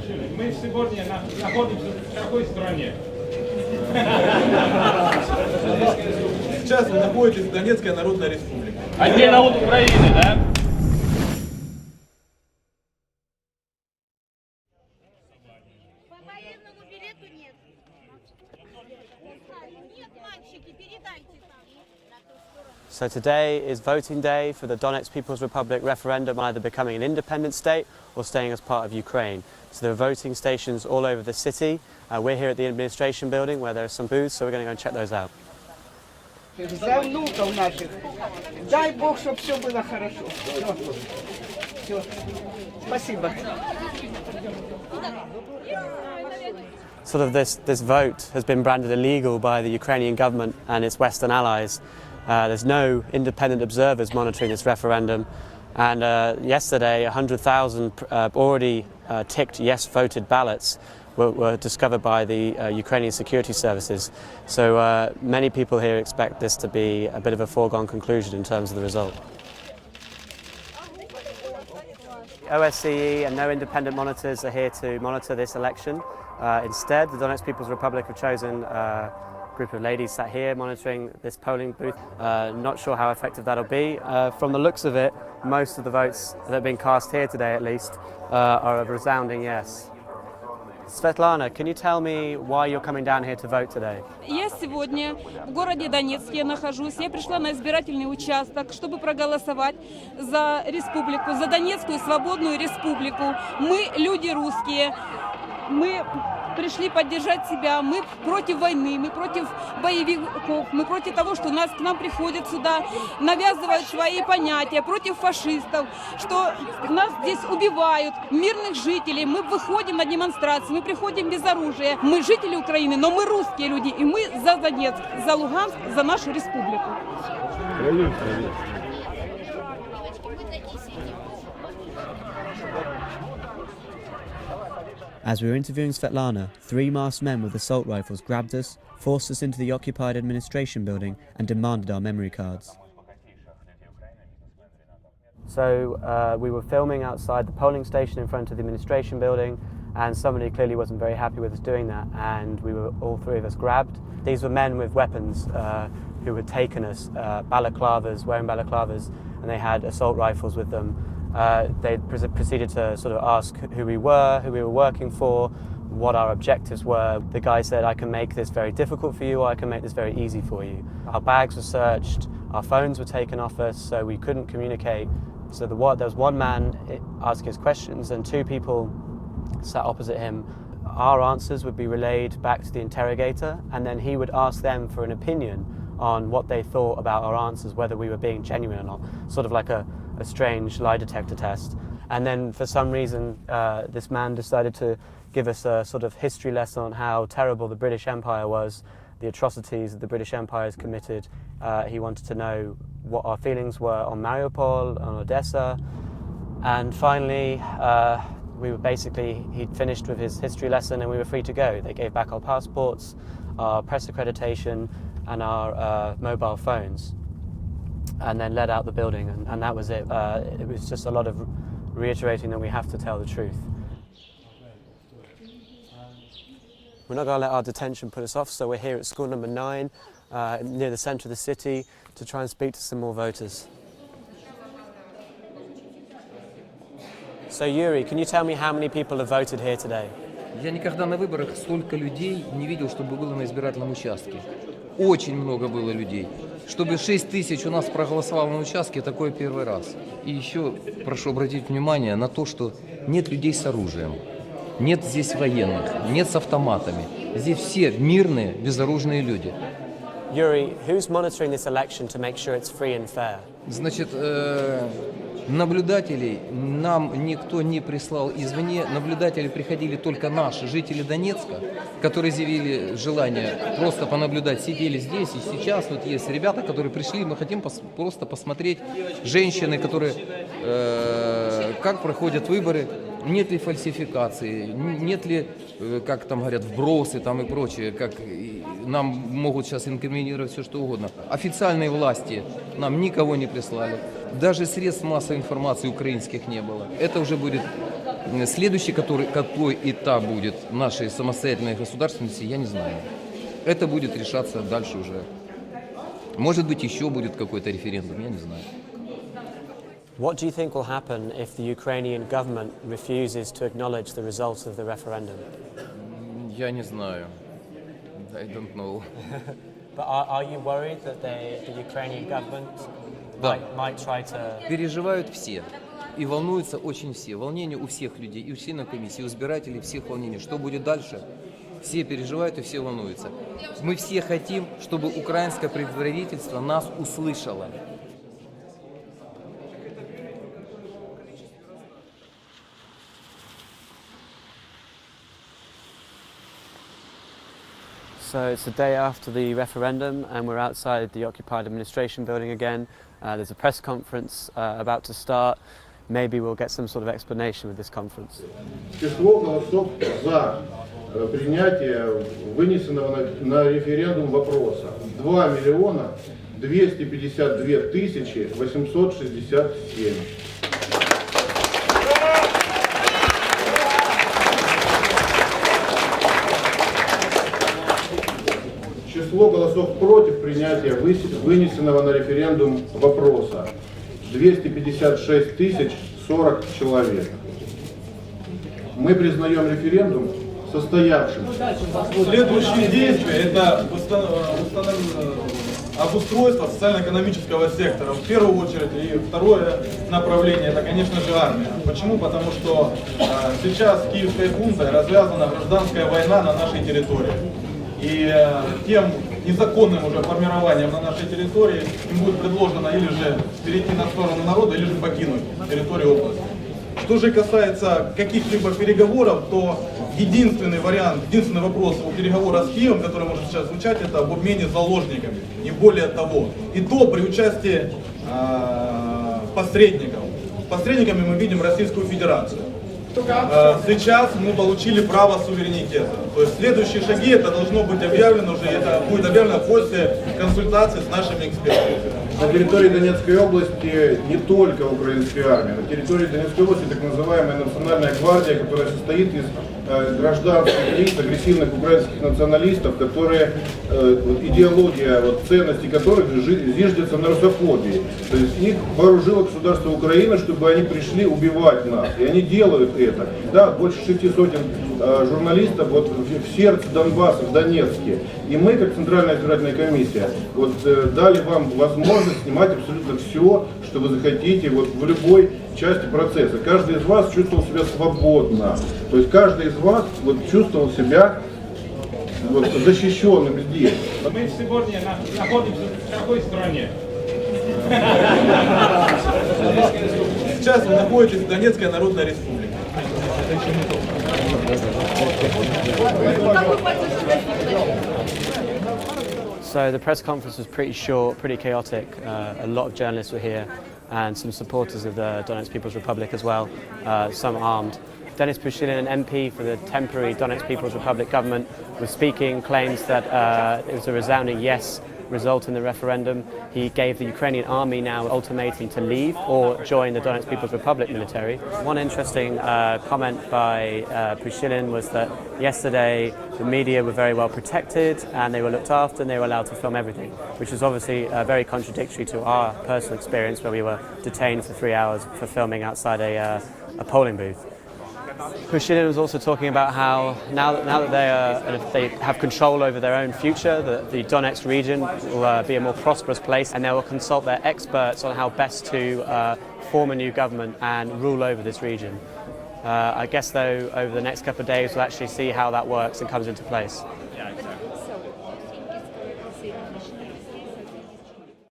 Мы сегодня находимся в какой стране? Сейчас вы находитесь в Донецкой Народной Республике. Отдельно от Украины, да? По военному билету нет. Нет, мальчики, передайте там. So today is voting day for the Donetsk People's Republic referendum, either becoming an independent state or staying as part of Ukraine. So there are voting stations all over the city. We're here at the administration building where there are some booths, so we're going to go and check those out. За внуков наших. Дай Бог, чтобы все было хорошо. Все. Спасибо. Sort of this vote has been branded illegal by the Ukrainian government and its Western allies. There's no independent observers monitoring this referendum, and yesterday 100,000 already ticked yes voted ballots were discovered by the Ukrainian security services. So many people here expect this to be a bit of a foregone conclusion in terms of the result. OSCE and no independent monitors are here to monitor this election. Instead, the Donetsk People's Republic have chosen a group of ladies sat here monitoring this polling booth. Not sure how effective that'll be. From the looks of it, most of the votes that have been cast here today at least are a resounding yes. Svetlana, can you tell me why you're coming down here to vote today? Я сегодня в городе Донецке нахожусь. Я пришла на избирательный участок, чтобы проголосовать за республику, за Донецкую свободную республику. Мы люди русские, мы пришли поддержать себя, мы против войны, мы против боевиков, мы против того, что к нам приходят сюда, навязывают свои понятия, против фашистов, что нас здесь убивают, мирных жителей. Мы выходим на демонстрации, мы приходим без оружия. Мы жители Украины, но мы русские люди, и мы за Донецк, за Луганск, за нашу республику. As we were interviewing Svetlana, 3 masked men with assault rifles grabbed us, forced us into the occupied administration building and demanded our memory cards. So we were filming outside the polling station in front of the administration building, and somebody clearly wasn't very happy with us doing that, and all 3 of us grabbed. These were men with weapons who had taken us, balaclavas, wearing balaclavas, and they had assault rifles with them. They proceeded to sort of ask who we were working for, what our objectives were. The guy said, I can make this very difficult for you, or I can make this very easy for you. Our bags were searched, our phones were taken off us, so we couldn't communicate. So there was one man asking us questions and 2 people sat opposite him. Our answers would be relayed back to the interrogator, and then he would ask them for an opinion on what they thought about our answers, whether we were being genuine or not, sort of like a strange lie detector test. And then for some reason this man decided to give us a sort of history lesson on how terrible the British Empire was, the atrocities that the British Empire has committed. He wanted to know what our feelings were on Mariupol, on Odessa, and finally he'd finished with his history lesson and we were free to go. They gave back our passports, our press accreditation and our mobile phones, and then led out the building, and that was it. It was just a lot of reiterating that we have to tell the truth. We're not going to let our detention put us off, so we're here at school number 9, near the centre of the city, to try and speak to some more voters. So Yuri, can you tell me how many people have voted here today? Я никогда на выборах столько людей не видел, чтобы было на избирательном участке. Очень много было людей. Чтобы 6 тысяч у нас проголосовало на участке, такое первый раз. И еще прошу обратить внимание на то, что нет людей с оружием. Нет здесь военных, нет с автоматами. Здесь все мирные, безоружные люди. Yuri, who's monitoring this election to make sure it's free and fair? Значит, наблюдателей нам никто не прислал извне. Наблюдатели приходили только наши, жители Донецка, которые заявили желание просто понаблюдать, сидели здесь. И сейчас вот есть ребята, которые пришли, мы хотим просто посмотреть, женщины, которые, как проходят выборы, нет ли фальсификации, нет ли, как там говорят, вбросы там и прочее, как нам могут сейчас инкриминировать все что угодно. Официальные власти нам никого не прислали. Даже средств массовой информации украинских не было. Это уже будет Следующий, какой этап будет нашей самостоятельной государственности, я не знаю. Это будет решаться дальше уже. Может быть, еще будет какой-то референдум, я не знаю. What do you think will happen if the Ukrainian government refuses to acknowledge the results of the referendum? Я не знаю. I don't know. But are you worried that the Ukrainian government Да. might try to... Переживают все. И волнуются очень все. Волнение у всех людей, и у членов комиссии, и у избирателей, всех волнений. Что будет дальше? Все переживают и все волнуются. Мы все хотим, чтобы украинское правительство нас услышало. So it's the day after the referendum and we're outside the occupied administration building again. There's a press conference about to start. Maybe we'll get some sort of explanation with this conference. Число голосов за принятие вынесенного на референдум вопроса 2 миллиона 252 тысячи 867. Число голосов против принятия вынесенного на референдум вопроса 256 тысяч 40 человек. Мы признаем референдум состоявшимся. Следующие действия – это обустройство социально-экономического сектора. В первую очередь, и второе направление – это, конечно же, армия. Почему? Потому что сейчас киевской хунтой развязана гражданская война на нашей территории. И тем незаконным уже формированием на нашей территории им будет предложено или же перейти на сторону народа, или же покинуть территорию области. Что же касается каких-либо переговоров, то единственный вариант, единственный вопрос у переговора с Киевом, который может сейчас звучать, это об обмене заложниками, не более того. И то при участии посредников. Посредниками мы видим Российскую Федерацию. Сейчас мы получили право суверенитета. То есть следующие шаги, это должно быть объявлено уже, это будет объявлено после консультаций с нашими экспертами. На территории Донецкой области не только украинская армия, на территории Донецкой области так называемая национальная гвардия, которая состоит из гражданских лиц, агрессивных украинских националистов, которые идеология, ценности которых зиждется на русофобии. То есть их вооружило государство Украины, чтобы они пришли убивать нас. И они делают это. Да, больше 600 журналистов в сердце Донбасса, в Донецке. И мы, как Центральная избирательная комиссия, дали вам возможность снимать абсолютно все, что вы захотите, в любой части процесса. Каждый из вас чувствовал себя свободно. То есть каждый из вас чувствовал себя защищенным здесь. Мы сегодня находимся в какой стране? Сейчас вы находитесь в Донецкой Народной Республике. So the press conference was pretty short, pretty chaotic. A lot of journalists were here and some supporters of the Donetsk People's Republic as well, some armed. Denis Pushilin, an MP for the temporary Donetsk People's Republic government, was speaking, claims that it was a resounding yes result in the referendum. He gave the Ukrainian army now an ultimatum to leave or join the Donetsk People's Republic military. One interesting comment by Pushilin was that yesterday the media were very well protected and they were looked after and they were allowed to film everything, which was obviously very contradictory to our personal experience where we were detained for 3 hours for filming outside a polling booth. Pushilin was also talking about how now that they have control over their own future, that the Donetsk region will be a more prosperous place, and they will consult their experts on how best to form a new government and rule over this region. I guess though over the next couple of days we'll actually see how that works and comes into place.